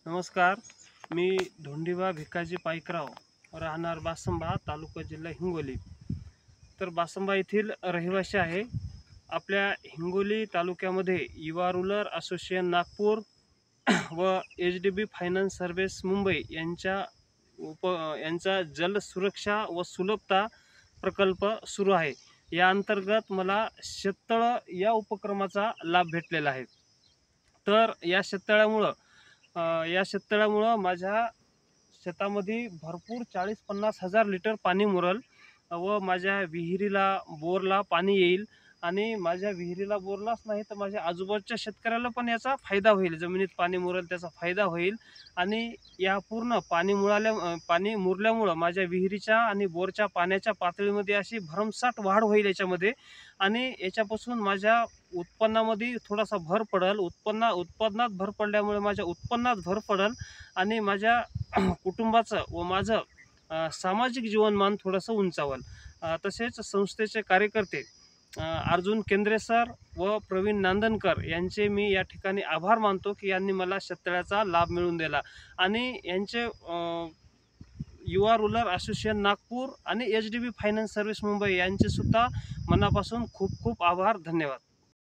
नमस्कार. मी धोंडीबा भिकाजी पाईकराव, राहणार बासंबा, तालुका जिल्हा हिंगोली. तर बासंबा येथील रहिवासी आहे. आपल्या हिंगोली तालुक्यामध्ये युवा रूरल असोसिएशन नागपूर व एच.डी.बी. फायनान्स सर्व्हिस मुंबई यांचा जल सुरक्षा व सुलभता प्रकल्प सुरू आहे. या अंतर्गत मला शेततळ या उपक्रमाचा लाभ भेटलेला आहे. तर या शेततळ्यामुळं माझ्या शेतामध्ये भरपूर 40-50 हजार लिटर पाणी मुरल व माझ्या विहिरीला, बोरला पाणी येईल आणि माझ्या विहिरीला, बोरलाच नाही तर माझ्या आजूबाजूच्या शेतकऱ्याला पण याचा फायदा होईल. जमिनीत पाणी मुरल त्याचा फायदा होईल आणि या पूर्ण पाणी मुरल्यामुळं माझ्या विहिरीच्या आणि बोरच्या पाण्याच्या पातळीमध्ये अशी भरमसाठ वाढ होईल याच्यामध्ये आणि याच्यापासून माझ्या उत्पन्नामध्ये थोडासा भर पडेल. उत्पन्नात भर पडल्यामुळे माझ्या उत्पन्नात भर पडेल आणि माझ्या कुटुंबाचं व माझं सामाजिक जीवनमान थोडंसं उंचावल. तसेच संस्थेचे कार्यकर्ते अर्जुन केंद्रे सर व प्रवीण नांदनकर यांचे मी या ठिकाणी आभार मानतो की यांनी मला शेततळ्याचा लाभ मिळवून दिला आणि यांचे युवा रूरल असोसिएशन नागपूर आणि एच.डी.बी. फायनान्स सर्व्हिस मुंबई यांचे सुद्धा मनापासून खूप खूप आभार. धन्यवाद.